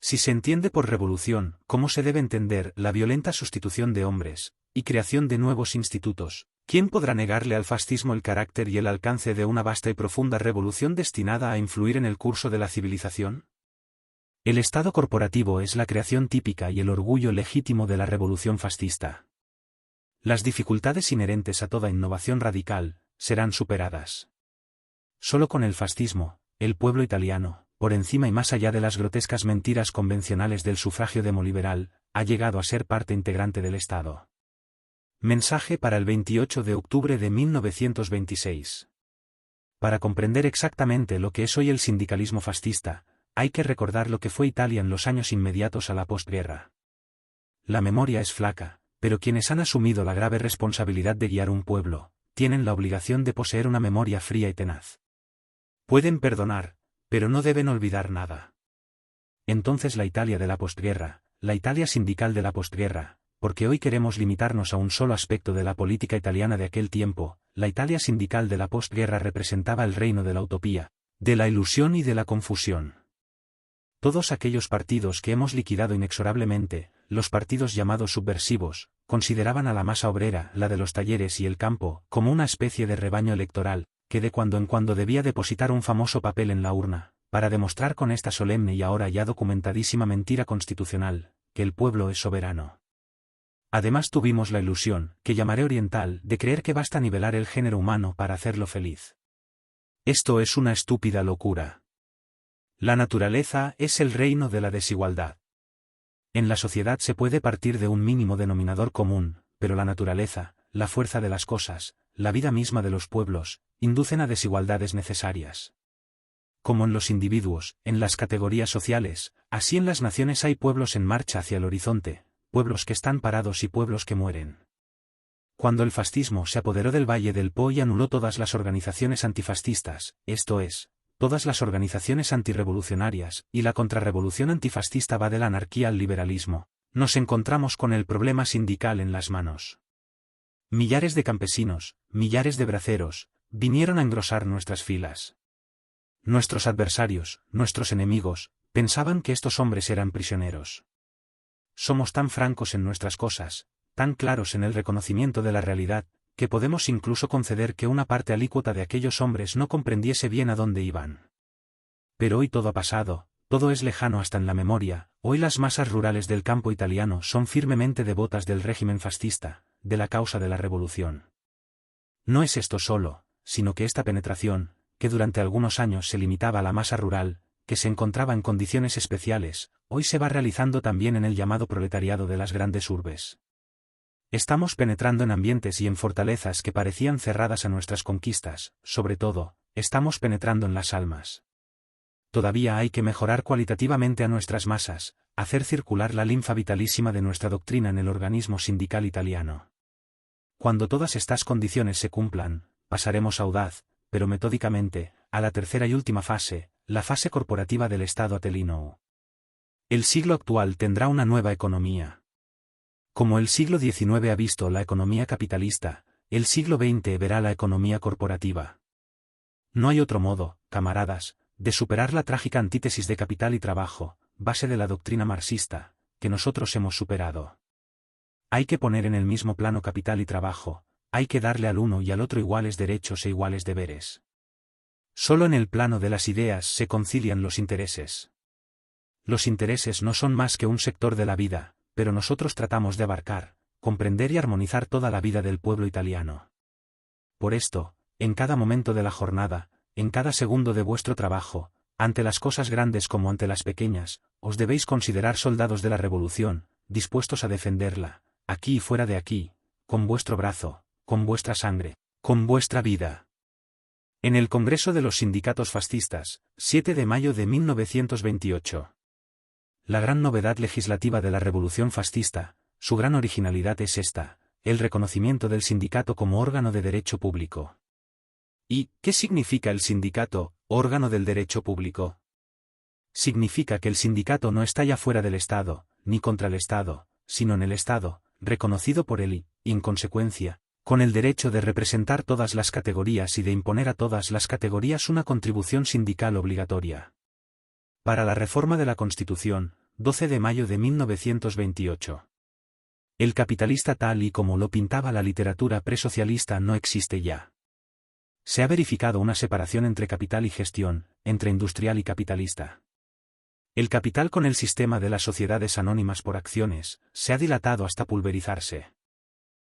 Si se entiende por revolución, ¿cómo se debe entender la violenta sustitución de hombres y creación de nuevos institutos? ¿Quién podrá negarle al fascismo el carácter y el alcance de una vasta y profunda revolución destinada a influir en el curso de la civilización? El Estado corporativo es la creación típica y el orgullo legítimo de la revolución fascista. Las dificultades inherentes a toda innovación radical serán superadas. Solo con el fascismo, el pueblo italiano, por encima y más allá de las grotescas mentiras convencionales del sufragio demoliberal, ha llegado a ser parte integrante del Estado. Mensaje para el 28 de octubre de 1926. Para comprender exactamente lo que es hoy el sindicalismo fascista, hay que recordar lo que fue Italia en los años inmediatos a la postguerra. La memoria es flaca, pero quienes han asumido la grave responsabilidad de guiar un pueblo, tienen la obligación de poseer una memoria fría y tenaz. Pueden perdonar, pero no deben olvidar nada. Entonces la Italia de la postguerra, la Italia sindical de la postguerra, porque hoy queremos limitarnos a un solo aspecto de la política italiana de aquel tiempo, la Italia sindical de la postguerra representaba el reino de la utopía, de la ilusión y de la confusión. Todos aquellos partidos que hemos liquidado inexorablemente, los partidos llamados subversivos, consideraban a la masa obrera, la de los talleres y el campo, como una especie de rebaño electoral, que de cuando en cuando debía depositar un famoso papel en la urna, para demostrar con esta solemne y ahora ya documentadísima mentira constitucional, que el pueblo es soberano. Además tuvimos la ilusión, que llamaré oriental, de creer que basta nivelar el género humano para hacerlo feliz. Esto es una estúpida locura. La naturaleza es el reino de la desigualdad. En la sociedad se puede partir de un mínimo denominador común, pero la naturaleza, la fuerza de las cosas, la vida misma de los pueblos, inducen a desigualdades necesarias. Como en los individuos, en las categorías sociales, así en las naciones hay pueblos en marcha hacia el horizonte, pueblos que están parados y pueblos que mueren. Cuando el fascismo se apoderó del Valle del Po y anuló todas las organizaciones antifascistas, esto es, todas las organizaciones antirrevolucionarias, y la contrarrevolución antifascista va de la anarquía al liberalismo, nos encontramos con el problema sindical en las manos. Millares de campesinos, millares de braceros, vinieron a engrosar nuestras filas. Nuestros adversarios, nuestros enemigos, pensaban que estos hombres eran prisioneros. Somos tan francos en nuestras cosas, tan claros en el reconocimiento de la realidad, que podemos incluso conceder que una parte alícuota de aquellos hombres no comprendiese bien a dónde iban. Pero hoy todo ha pasado, todo es lejano hasta en la memoria, hoy las masas rurales del campo italiano son firmemente devotas del régimen fascista, de la causa de la revolución. No es esto solo, sino que esta penetración, que durante algunos años se limitaba a la masa rural, que se encontraba en condiciones especiales, hoy se va realizando también en el llamado proletariado de las grandes urbes. Estamos penetrando en ambientes y en fortalezas que parecían cerradas a nuestras conquistas, sobre todo, estamos penetrando en las almas. Todavía hay que mejorar cualitativamente a nuestras masas, hacer circular la linfa vitalísima de nuestra doctrina en el organismo sindical italiano. Cuando todas estas condiciones se cumplan, pasaremos audaz, pero metódicamente, a la tercera y última fase, la fase corporativa del Estado atelino. El siglo actual tendrá una nueva economía. Como el siglo XIX ha visto la economía capitalista, el siglo XX verá la economía corporativa. No hay otro modo, camaradas, de superar la trágica antítesis de capital y trabajo, base de la doctrina marxista, que nosotros hemos superado. Hay que poner en el mismo plano capital y trabajo, hay que darle al uno y al otro iguales derechos e iguales deberes. Solo en el plano de las ideas se concilian los intereses. Los intereses no son más que un sector de la vida, pero nosotros tratamos de abarcar, comprender y armonizar toda la vida del pueblo italiano. Por esto, en cada momento de la jornada, en cada segundo de vuestro trabajo, ante las cosas grandes como ante las pequeñas, os debéis considerar soldados de la revolución, dispuestos a defenderla, aquí y fuera de aquí, con vuestro brazo, con vuestra sangre, con vuestra vida. En el Congreso de los Sindicatos Fascistas, 7 de mayo de 1928. La gran novedad legislativa de la revolución fascista, su gran originalidad es esta, el reconocimiento del sindicato como órgano de derecho público. ¿Y qué significa el sindicato, órgano del derecho público? Significa que el sindicato no está ya fuera del Estado, ni contra el Estado, sino en el Estado, reconocido por él y, en consecuencia, con el derecho de representar todas las categorías y de imponer a todas las categorías una contribución sindical obligatoria. Para la reforma de la Constitución, 12 de mayo de 1928. El capitalista tal y como lo pintaba la literatura presocialista no existe ya. Se ha verificado una separación entre capital y gestión, entre industrial y capitalista. El capital con el sistema de las sociedades anónimas por acciones, se ha dilatado hasta pulverizarse.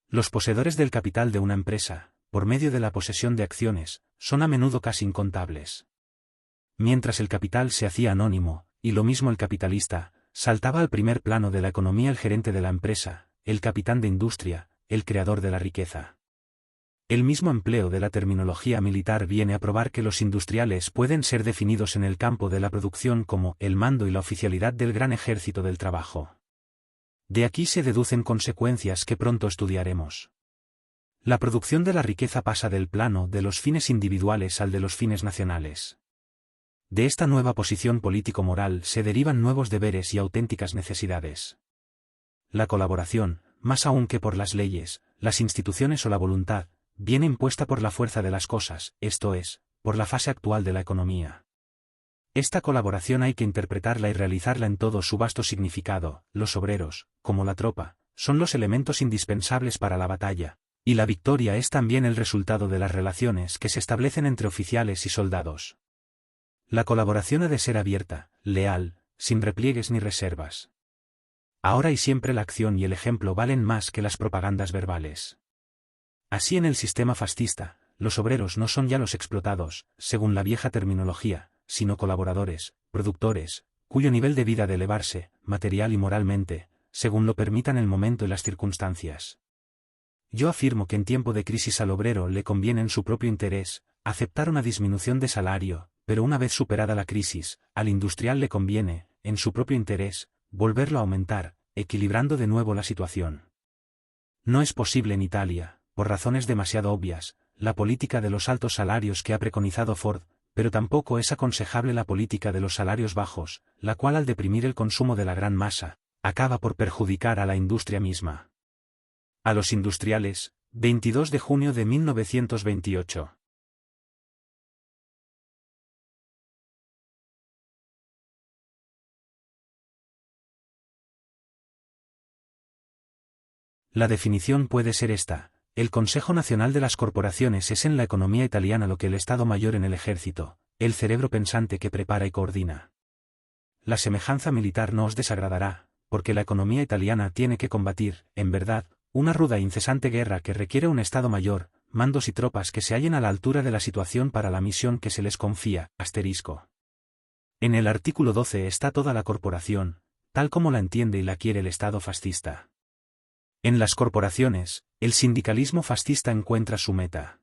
Los poseedores del capital de una empresa, por medio de la posesión de acciones, son a menudo casi incontables. Mientras el capital se hacía anónimo, y lo mismo el capitalista, saltaba al primer plano de la economía el gerente de la empresa, el capitán de industria, el creador de la riqueza. El mismo empleo de la terminología militar viene a probar que los industriales pueden ser definidos en el campo de la producción como el mando y la oficialidad del gran ejército del trabajo. De aquí se deducen consecuencias que pronto estudiaremos. La producción de la riqueza pasa del plano de los fines individuales al de los fines nacionales. De esta nueva posición político-moral se derivan nuevos deberes y auténticas necesidades. La colaboración, más aún que por las leyes, las instituciones o la voluntad, viene impuesta por la fuerza de las cosas, esto es, por la fase actual de la economía. Esta colaboración hay que interpretarla y realizarla en todo su vasto significado. Los obreros, como la tropa, son los elementos indispensables para la batalla, y la victoria es también el resultado de las relaciones que se establecen entre oficiales y soldados. La colaboración ha de ser abierta, leal, sin repliegues ni reservas. Ahora y siempre la acción y el ejemplo valen más que las propagandas verbales. Así en el sistema fascista, los obreros no son ya los explotados, según la vieja terminología, sino colaboradores, productores, cuyo nivel de vida de elevarse, material y moralmente, según lo permitan el momento y las circunstancias. Yo afirmo que en tiempo de crisis al obrero le conviene en su propio interés aceptar una disminución de salario, pero una vez superada la crisis, al industrial le conviene, en su propio interés, volverlo a aumentar, equilibrando de nuevo la situación. No es posible en Italia, por razones demasiado obvias, la política de los altos salarios que ha preconizado Ford, pero tampoco es aconsejable la política de los salarios bajos, la cual al deprimir el consumo de la gran masa, acaba por perjudicar a la industria misma. A los industriales, 22 de junio de 1928. La definición puede ser esta: el Consejo Nacional de las Corporaciones es en la economía italiana lo que el Estado Mayor en el ejército, el cerebro pensante que prepara y coordina. La semejanza militar no os desagradará, porque la economía italiana tiene que combatir, en verdad, una ruda e incesante guerra que requiere un Estado Mayor, mandos y tropas que se hallen a la altura de la situación para la misión que se les confía. En el artículo 12 está toda la corporación, tal como la entiende y la quiere el Estado fascista. En las corporaciones, el sindicalismo fascista encuentra su meta.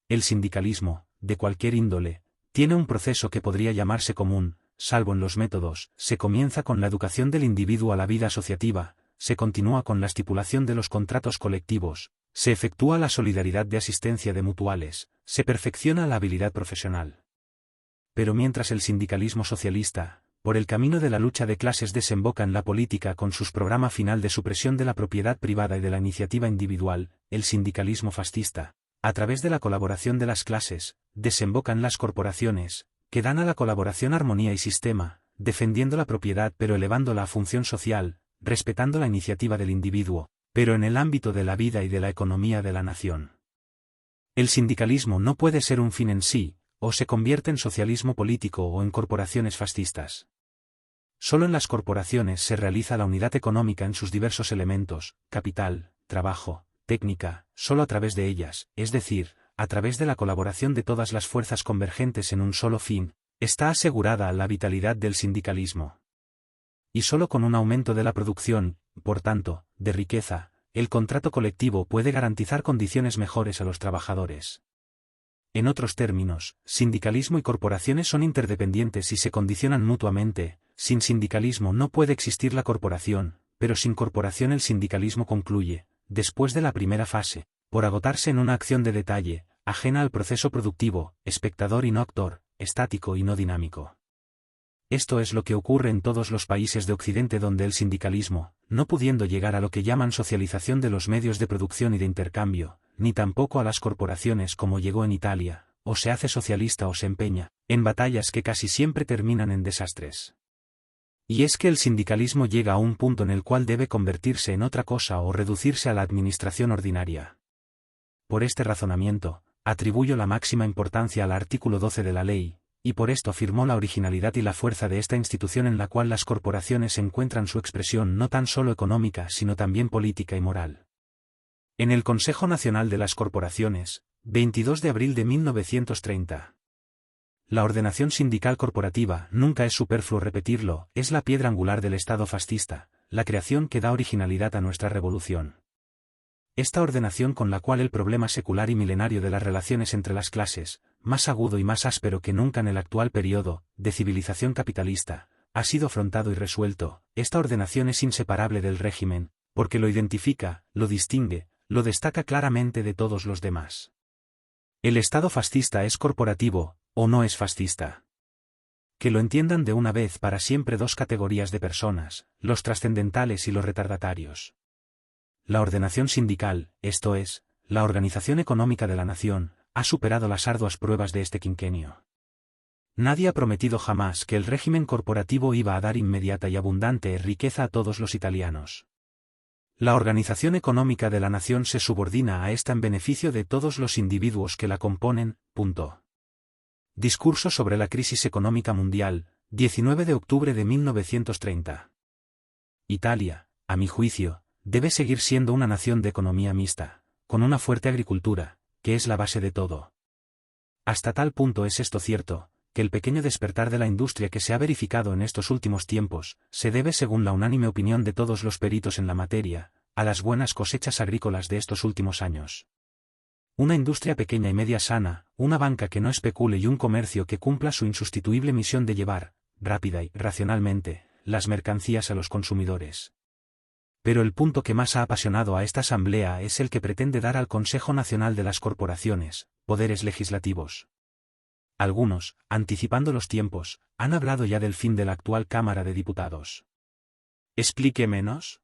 El sindicalismo, de cualquier índole, tiene un proceso que podría llamarse común, salvo en los métodos. Se comienza con la educación del individuo a la vida asociativa, se continúa con la estipulación de los contratos colectivos, se efectúa la solidaridad de asistencia de mutuales, se perfecciona la habilidad profesional. Pero mientras el sindicalismo socialista, por el camino de la lucha de clases, desemboca en la política con su programa final de supresión de la propiedad privada y de la iniciativa individual, el sindicalismo fascista, a través de la colaboración de las clases, desemboca en las corporaciones, que dan a la colaboración armonía y sistema, defendiendo la propiedad pero elevándola a función social, respetando la iniciativa del individuo, pero en el ámbito de la vida y de la economía de la nación. El sindicalismo no puede ser un fin en sí, o se convierte en socialismo político o en corporaciones fascistas. Solo en las corporaciones se realiza la unidad económica en sus diversos elementos: capital, trabajo, técnica. Solo a través de ellas, es decir, a través de la colaboración de todas las fuerzas convergentes en un solo fin, está asegurada la vitalidad del sindicalismo. Y solo con un aumento de la producción, por tanto, de riqueza, el contrato colectivo puede garantizar condiciones mejores a los trabajadores. En otros términos, sindicalismo y corporaciones son interdependientes y se condicionan mutuamente. Sin sindicalismo no puede existir la corporación, pero sin corporación el sindicalismo concluye, después de la primera fase, por agotarse en una acción de detalle, ajena al proceso productivo, espectador y no actor, estático y no dinámico. Esto es lo que ocurre en todos los países de Occidente, donde el sindicalismo, no pudiendo llegar a lo que llaman socialización de los medios de producción y de intercambio, ni tampoco a las corporaciones como llegó en Italia, o se hace socialista o se empeña en batallas que casi siempre terminan en desastres. Y es que el sindicalismo llega a un punto en el cual debe convertirse en otra cosa o reducirse a la administración ordinaria. Por este razonamiento, atribuyo la máxima importancia al artículo 12 de la ley, y por esto afirmó la originalidad y la fuerza de esta institución en la cual las corporaciones encuentran su expresión no tan solo económica sino también política y moral. En el Consejo Nacional de las Corporaciones, 22 de abril de 1930. La ordenación sindical corporativa, nunca es superfluo repetirlo, es la piedra angular del Estado fascista, la creación que da originalidad a nuestra revolución. Esta ordenación con la cual el problema secular y milenario de las relaciones entre las clases, más agudo y más áspero que nunca en el actual periodo de civilización capitalista, ha sido afrontado y resuelto, esta ordenación es inseparable del régimen, porque lo identifica, lo distingue, lo destaca claramente de todos los demás. ¿El Estado fascista es corporativo, o no es fascista? Que lo entiendan de una vez para siempre dos categorías de personas, los trascendentales y los retardatarios. La ordenación sindical, esto es, la organización económica de la nación, ha superado las arduas pruebas de este quinquenio. Nadie ha prometido jamás que el régimen corporativo iba a dar inmediata y abundante riqueza a todos los italianos. La organización económica de la nación se subordina a esta en beneficio de todos los individuos que la componen. Punto. Discurso sobre la crisis económica mundial, 19 de octubre de 1930. Italia, a mi juicio, debe seguir siendo una nación de economía mixta, con una fuerte agricultura, que es la base de todo. Hasta tal punto es esto cierto, que el pequeño despertar de la industria que se ha verificado en estos últimos tiempos, se debe según la unánime opinión de todos los peritos en la materia, a las buenas cosechas agrícolas de estos últimos años. Una industria pequeña y media sana, una banca que no especule y un comercio que cumpla su insustituible misión de llevar, rápida y racionalmente, las mercancías a los consumidores. Pero el punto que más ha apasionado a esta asamblea es el que pretende dar al Consejo Nacional de las Corporaciones, poderes legislativos. Algunos, anticipando los tiempos, han hablado ya del fin de la actual Cámara de Diputados. ¿Explíquemenos?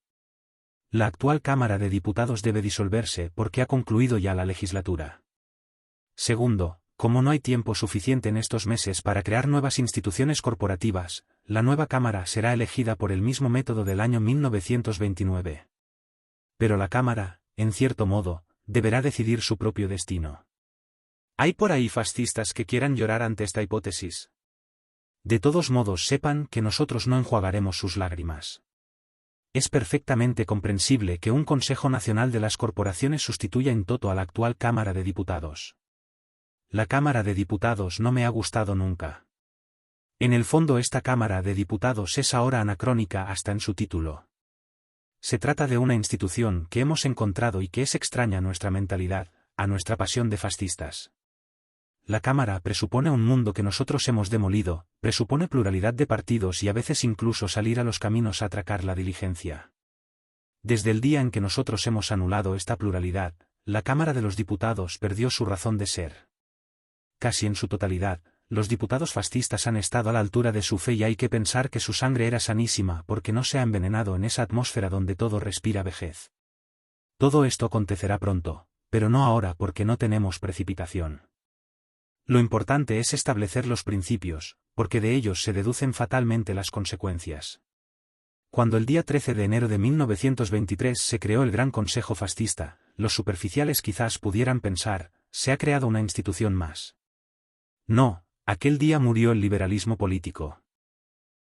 La actual Cámara de Diputados debe disolverse porque ha concluido ya la legislatura. Segundo, como no hay tiempo suficiente en estos meses para crear nuevas instituciones corporativas, la nueva Cámara será elegida por el mismo método del año 1929. Pero la Cámara, en cierto modo, deberá decidir su propio destino. ¿Hay por ahí fascistas que quieran llorar ante esta hipótesis? De todos modos sepan que nosotros no enjuagaremos sus lágrimas. Es perfectamente comprensible que un Consejo Nacional de las Corporaciones sustituya en toto a la actual Cámara de Diputados. La Cámara de Diputados no me ha gustado nunca. En el fondo esta Cámara de Diputados es ahora anacrónica hasta en su título. Se trata de una institución que hemos encontrado y que es extraña a nuestra mentalidad, a nuestra pasión de fascistas. La Cámara presupone un mundo que nosotros hemos demolido, presupone pluralidad de partidos y a veces incluso salir a los caminos a atracar la diligencia. Desde el día en que nosotros hemos anulado esta pluralidad, la Cámara de los Diputados perdió su razón de ser. Casi en su totalidad, los diputados fascistas han estado a la altura de su fe y hay que pensar que su sangre era sanísima porque no se ha envenenado en esa atmósfera donde todo respira vejez. Todo esto acontecerá pronto, pero no ahora porque no tenemos precipitación. Lo importante es establecer los principios, porque de ellos se deducen fatalmente las consecuencias. Cuando el día 13 de enero de 1923 se creó el Gran Consejo Fascista, los superficiales quizás pudieran pensar, se ha creado una institución más. No, aquel día murió el liberalismo político.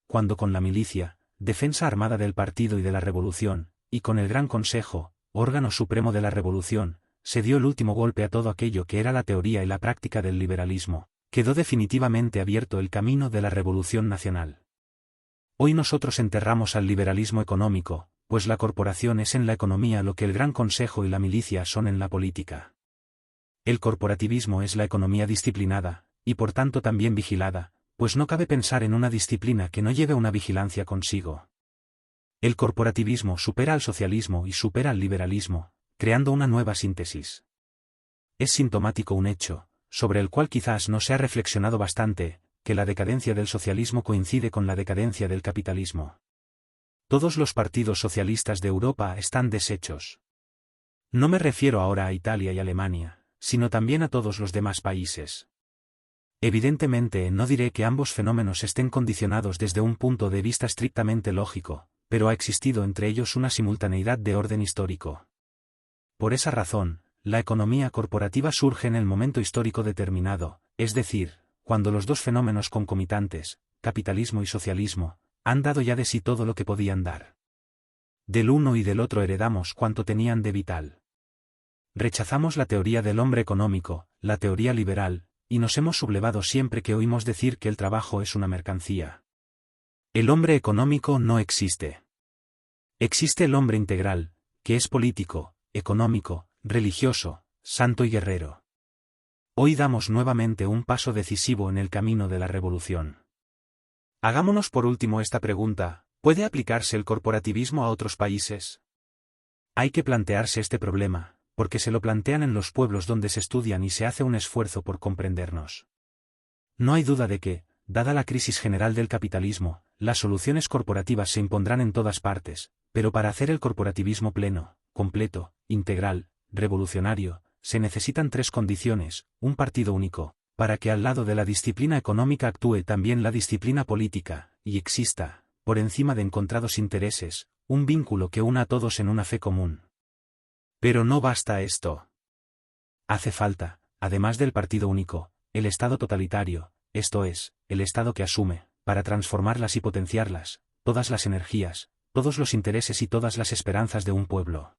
Cuando con la milicia, defensa armada del partido y de la revolución, y con el Gran Consejo, órgano supremo de la revolución, se dio el último golpe a todo aquello que era la teoría y la práctica del liberalismo, quedó definitivamente abierto el camino de la revolución nacional. Hoy nosotros enterramos al liberalismo económico, pues la corporación es en la economía lo que el Gran Consejo y la milicia son en la política. El corporativismo es la economía disciplinada, y por tanto también vigilada, pues no cabe pensar en una disciplina que no lleve una vigilancia consigo. El corporativismo supera al socialismo y supera al liberalismo, creando una nueva síntesis. Es sintomático un hecho, sobre el cual quizás no se ha reflexionado bastante, que la decadencia del socialismo coincide con la decadencia del capitalismo. Todos los partidos socialistas de Europa están deshechos. No me refiero ahora a Italia y Alemania, sino también a todos los demás países. Evidentemente no diré que ambos fenómenos estén condicionados desde un punto de vista estrictamente lógico, pero ha existido entre ellos una simultaneidad de orden histórico. Por esa razón, la economía corporativa surge en el momento histórico determinado, es decir, cuando los dos fenómenos concomitantes, capitalismo y socialismo, han dado ya de sí todo lo que podían dar. Del uno y del otro heredamos cuanto tenían de vital. Rechazamos la teoría del hombre económico, la teoría liberal, y nos hemos sublevado siempre que oímos decir que el trabajo es una mercancía. El hombre económico no existe. Existe el hombre integral, que es político, económico, religioso, santo y guerrero. Hoy damos nuevamente un paso decisivo en el camino de la revolución. Hagámonos por último esta pregunta: ¿puede aplicarse el corporativismo a otros países? Hay que plantearse este problema, porque se lo plantean en los pueblos donde se estudian y se hace un esfuerzo por comprendernos. No hay duda de que, dada la crisis general del capitalismo, las soluciones corporativas se impondrán en todas partes, pero para hacer el corporativismo pleno, completo, integral, revolucionario, se necesitan tres condiciones: un partido único, para que al lado de la disciplina económica actúe también la disciplina política, y exista, por encima de encontrados intereses, un vínculo que una a todos en una fe común. Pero no basta esto. Hace falta, además del partido único, el Estado totalitario, esto es, el Estado que asume, para transformarlas y potenciarlas, todas las energías, todos los intereses y todas las esperanzas de un pueblo.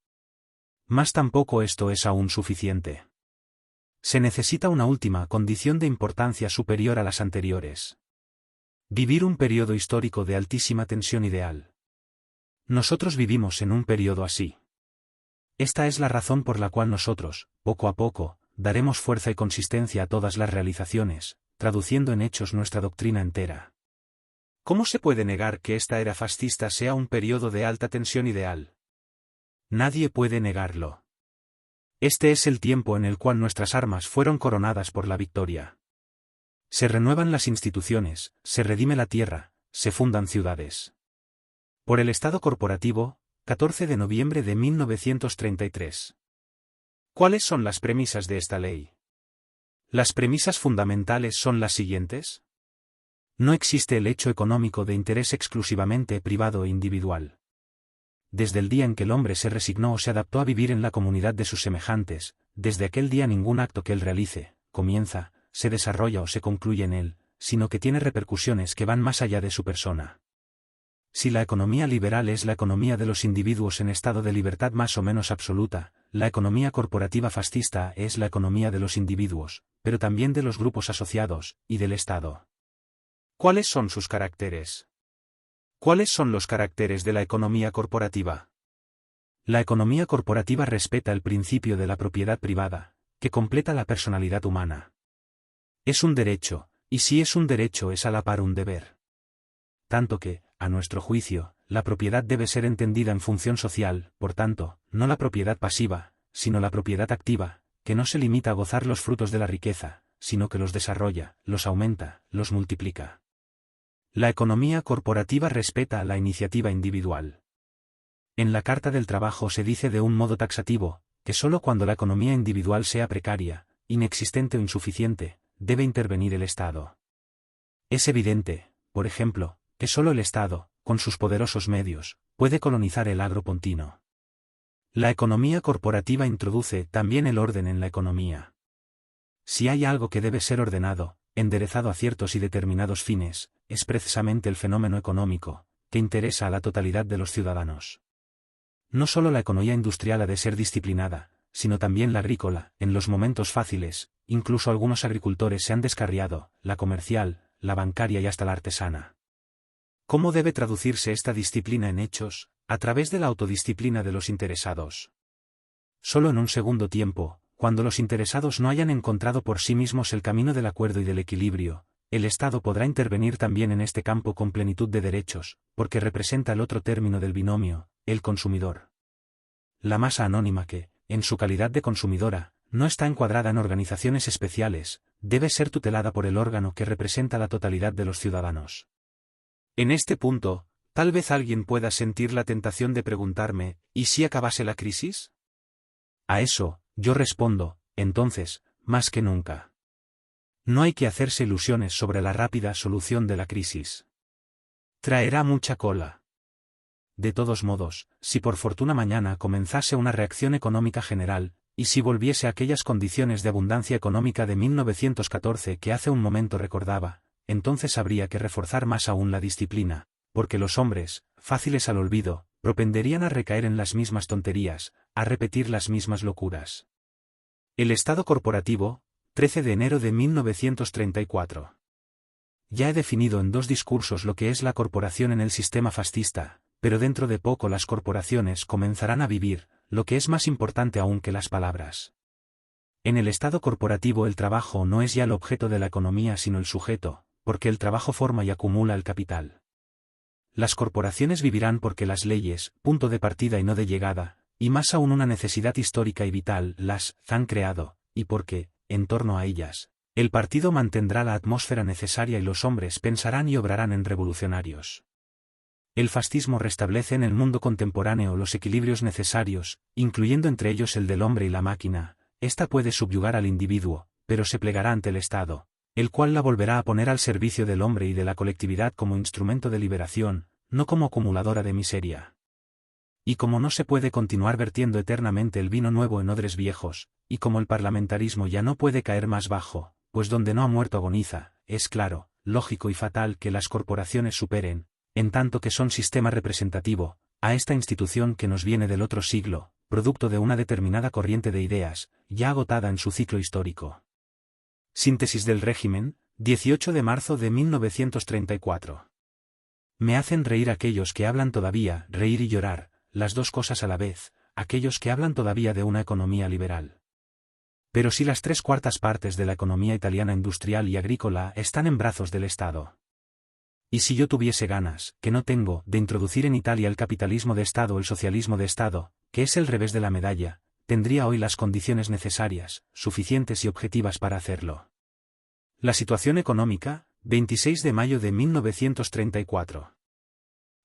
Mas tampoco esto es aún suficiente. Se necesita una última condición de importancia superior a las anteriores. Vivir un periodo histórico de altísima tensión ideal. Nosotros vivimos en un periodo así. Esta es la razón por la cual nosotros, poco a poco, daremos fuerza y consistencia a todas las realizaciones, traduciendo en hechos nuestra doctrina entera. ¿Cómo se puede negar que esta era fascista sea un periodo de alta tensión ideal? Nadie puede negarlo. Este es el tiempo en el cual nuestras armas fueron coronadas por la victoria. Se renuevan las instituciones, se redime la tierra, se fundan ciudades. Por el Estado corporativo, 14 de noviembre de 1933. ¿Cuáles son las premisas de esta ley? Las premisas fundamentales son las siguientes. No existe el hecho económico de interés exclusivamente privado e individual. Desde el día en que el hombre se resignó o se adaptó a vivir en la comunidad de sus semejantes, desde aquel día ningún acto que él realice, comienza, se desarrolla o se concluye en él, sino que tiene repercusiones que van más allá de su persona. Si la economía liberal es la economía de los individuos en estado de libertad más o menos absoluta, la economía corporativa fascista es la economía de los individuos, pero también de los grupos asociados, y del Estado. ¿Cuáles son sus caracteres? ¿Cuáles son los caracteres de la economía corporativa? La economía corporativa respeta el principio de la propiedad privada, que completa la personalidad humana. Es un derecho, y si es un derecho es a la par un deber. Tanto que, a nuestro juicio, la propiedad debe ser entendida en función social, por tanto, no la propiedad pasiva, sino la propiedad activa, que no se limita a gozar los frutos de la riqueza, sino que los desarrolla, los aumenta, los multiplica. La economía corporativa respeta la iniciativa individual. En la Carta del Trabajo se dice de un modo taxativo, que sólo cuando la economía individual sea precaria, inexistente o insuficiente, debe intervenir el Estado. Es evidente, por ejemplo, que sólo el Estado, con sus poderosos medios, puede colonizar el agro pontino. La economía corporativa introduce también el orden en la economía. Si hay algo que debe ser ordenado, enderezado a ciertos y determinados fines, es precisamente el fenómeno económico, que interesa a la totalidad de los ciudadanos. No solo la economía industrial ha de ser disciplinada, sino también la agrícola. En los momentos fáciles, incluso algunos agricultores se han descarriado, la comercial, la bancaria y hasta la artesana. ¿Cómo debe traducirse esta disciplina en hechos? A través de la autodisciplina de los interesados. Solo en un segundo tiempo, cuando los interesados no hayan encontrado por sí mismos el camino del acuerdo y del equilibrio, el Estado podrá intervenir también en este campo con plenitud de derechos, porque representa el otro término del binomio, el consumidor. La masa anónima que, en su calidad de consumidora, no está encuadrada en organizaciones especiales, debe ser tutelada por el órgano que representa la totalidad de los ciudadanos. En este punto, tal vez alguien pueda sentir la tentación de preguntarme, ¿y si acabase la crisis? A eso, yo respondo, entonces, más que nunca. No hay que hacerse ilusiones sobre la rápida solución de la crisis. Traerá mucha cola. De todos modos, si por fortuna mañana comenzase una reacción económica general, y si volviese a aquellas condiciones de abundancia económica de 1914 que hace un momento recordaba, entonces habría que reforzar más aún la disciplina, porque los hombres, fáciles al olvido, propenderían a recaer en las mismas tonterías, a repetir las mismas locuras. El Estado corporativo, 13 de enero de 1934. Ya he definido en 2 discursos lo que es la corporación en el sistema fascista, pero dentro de poco las corporaciones comenzarán a vivir, lo que es más importante aún que las palabras. En el Estado corporativo el trabajo no es ya el objeto de la economía sino el sujeto, porque el trabajo forma y acumula el capital. Las corporaciones vivirán porque las leyes, punto de partida y no de llegada, y más aún una necesidad histórica y vital, las han creado, y porque, en torno a ellas, el partido mantendrá la atmósfera necesaria y los hombres pensarán y obrarán en revolucionarios. El fascismo restablece en el mundo contemporáneo los equilibrios necesarios, incluyendo entre ellos el del hombre y la máquina. Esta puede subyugar al individuo, pero se plegará ante el Estado, el cual la volverá a poner al servicio del hombre y de la colectividad como instrumento de liberación, no como acumuladora de miseria. Y como no se puede continuar vertiendo eternamente el vino nuevo en odres viejos, y como el parlamentarismo ya no puede caer más bajo, pues donde no ha muerto agoniza, es claro, lógico y fatal que las corporaciones superen, en tanto que son sistema representativo, a esta institución que nos viene del otro siglo, producto de una determinada corriente de ideas, ya agotada en su ciclo histórico. Síntesis del régimen, 18 de marzo de 1934. Me hacen reír aquellos que hablan todavía, reír y llorar, las 2 cosas a la vez, aquellos que hablan todavía de una economía liberal. Pero si las 3/4 partes de la economía italiana industrial y agrícola están en brazos del Estado. Y si yo tuviese ganas, que no tengo, de introducir en Italia el capitalismo de Estado o el socialismo de Estado, que es el revés de la medalla, tendría hoy las condiciones necesarias, suficientes y objetivas para hacerlo. La situación económica, 26 de mayo de 1934.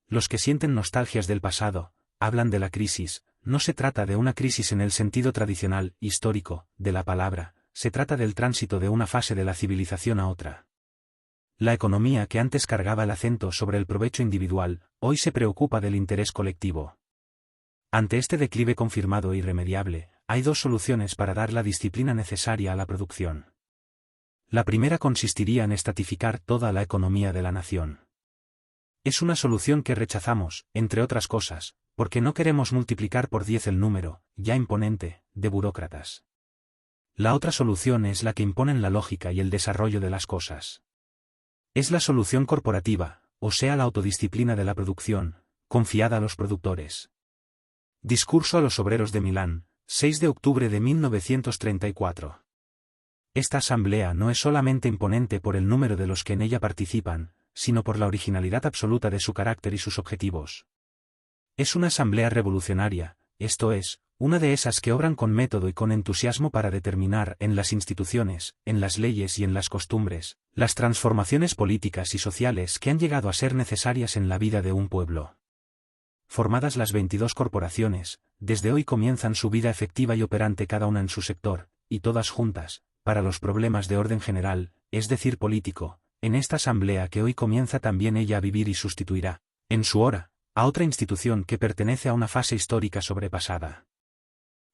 Los que sienten nostalgias del pasado, hablan de la crisis. No se trata de una crisis en el sentido tradicional, histórico, de la palabra, se trata del tránsito de una fase de la civilización a otra. La economía que antes cargaba el acento sobre el provecho individual, hoy se preocupa del interés colectivo. Ante este declive confirmado e irremediable, hay 2 soluciones para dar la disciplina necesaria a la producción. La primera consistiría en estatificar toda la economía de la nación. Es una solución que rechazamos, entre otras cosas, porque no queremos multiplicar por 10 el número, ya imponente, de burócratas. La otra solución es la que imponen la lógica y el desarrollo de las cosas. Es la solución corporativa, o sea la autodisciplina de la producción, confiada a los productores. Discurso a los obreros de Milán, 6 de octubre de 1934. Esta asamblea no es solamente imponente por el número de los que en ella participan, sino por la originalidad absoluta de su carácter y sus objetivos. Es una asamblea revolucionaria, esto es, una de esas que obran con método y con entusiasmo para determinar en las instituciones, en las leyes y en las costumbres, las transformaciones políticas y sociales que han llegado a ser necesarias en la vida de un pueblo. Formadas las 22 corporaciones, desde hoy comienzan su vida efectiva y operante cada una en su sector, y todas juntas, para los problemas de orden general, es decir político, en esta asamblea que hoy comienza también ella a vivir y sustituirá, en su hora, a otra institución que pertenece a una fase histórica sobrepasada.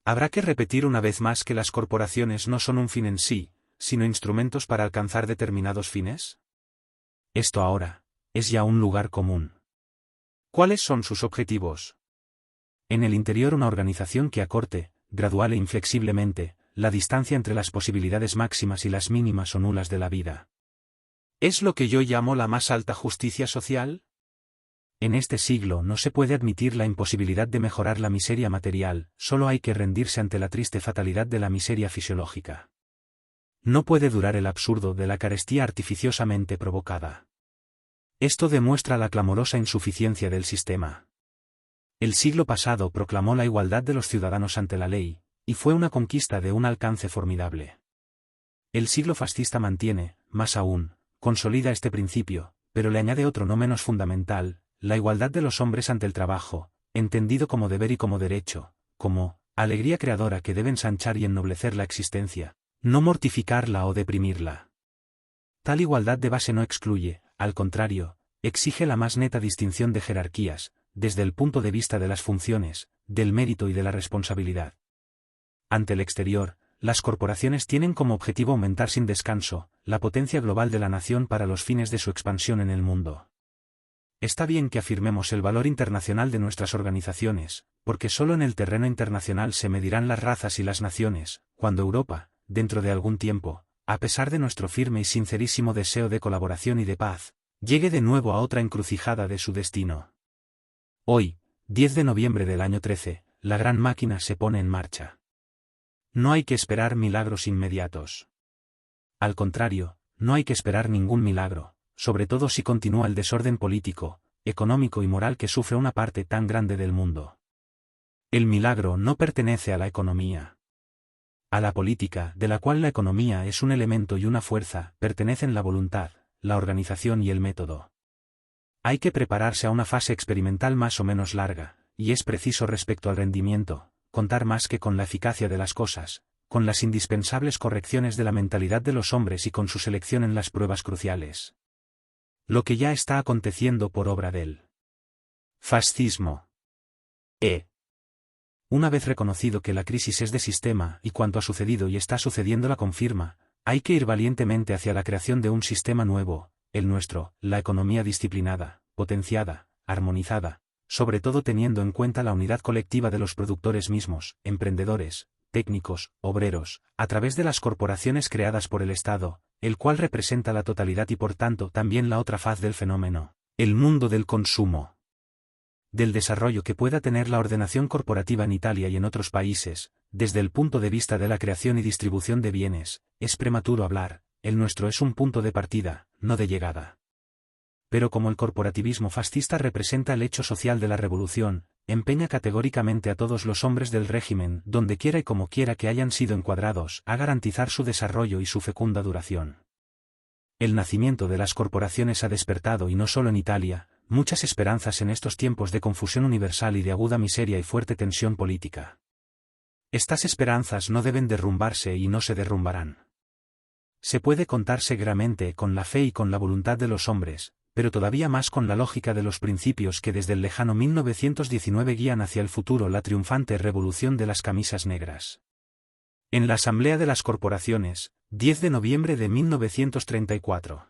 Habrá que repetir una vez más que las corporaciones no son un fin en sí, sino instrumentos para alcanzar determinados fines. Esto ahora, es ya un lugar común. ¿Cuáles son sus objetivos? En el interior una organización que acorte, gradual e inflexiblemente, la distancia entre las posibilidades máximas y las mínimas o nulas de la vida. ¿Es lo que yo llamo la más alta justicia social? En este siglo no se puede admitir la imposibilidad de mejorar la miseria material, solo hay que rendirse ante la triste fatalidad de la miseria fisiológica. No puede durar el absurdo de la carestía artificiosamente provocada. Esto demuestra la clamorosa insuficiencia del sistema. El siglo pasado proclamó la igualdad de los ciudadanos ante la ley, y fue una conquista de un alcance formidable. El siglo fascista mantiene, más aún, consolida este principio, pero le añade otro no menos fundamental, la igualdad de los hombres ante el trabajo, entendido como deber y como derecho, como alegría creadora que debe ensanchar y ennoblecer la existencia, no mortificarla o deprimirla. Tal igualdad de base no excluye, al contrario, exige la más neta distinción de jerarquías, desde el punto de vista de las funciones, del mérito y de la responsabilidad. Ante el exterior, las corporaciones tienen como objetivo aumentar sin descanso la potencia global de la nación para los fines de su expansión en el mundo. Está bien que afirmemos el valor internacional de nuestras organizaciones, porque solo en el terreno internacional se medirán las razas y las naciones, cuando Europa, dentro de algún tiempo, a pesar de nuestro firme y sincerísimo deseo de colaboración y de paz, llegue de nuevo a otra encrucijada de su destino. Hoy, 10 de noviembre del año 13, la gran máquina se pone en marcha. No hay que esperar milagros inmediatos. Al contrario, no hay que esperar ningún milagro, sobre todo si continúa el desorden político, económico y moral que sufre una parte tan grande del mundo. El milagro no pertenece a la economía. A la política, de la cual la economía es un elemento y una fuerza, pertenecen la voluntad, la organización y el método. Hay que prepararse a una fase experimental más o menos larga, y es preciso respecto al rendimiento, contar más que con la eficacia de las cosas, con las indispensables correcciones de la mentalidad de los hombres y con su selección en las pruebas cruciales. Lo que ya está aconteciendo por obra del fascismo. Una vez reconocido que la crisis es de sistema y cuanto ha sucedido y está sucediendo la confirma, hay que ir valientemente hacia la creación de un sistema nuevo, el nuestro, la economía disciplinada, potenciada, armonizada, sobre todo teniendo en cuenta la unidad colectiva de los productores mismos, emprendedores, técnicos, obreros, a través de las corporaciones creadas por el Estado, el cual representa la totalidad y por tanto también la otra faz del fenómeno, el mundo del consumo. Del desarrollo que pueda tener la ordenación corporativa en Italia y en otros países, desde el punto de vista de la creación y distribución de bienes, es prematuro hablar, el nuestro es un punto de partida, no de llegada. Pero como el corporativismo fascista representa el hecho social de la revolución, empeña categóricamente a todos los hombres del régimen, donde quiera y como quiera que hayan sido encuadrados, a garantizar su desarrollo y su fecunda duración. El nacimiento de las corporaciones ha despertado, y no solo en Italia, muchas esperanzas en estos tiempos de confusión universal y de aguda miseria y fuerte tensión política. Estas esperanzas no deben derrumbarse y no se derrumbarán. Se puede contar seguramente con la fe y con la voluntad de los hombres, pero todavía más con la lógica de los principios que desde el lejano 1919 guían hacia el futuro la triunfante revolución de las camisas negras. En la Asamblea de las Corporaciones, 10 de noviembre de 1934.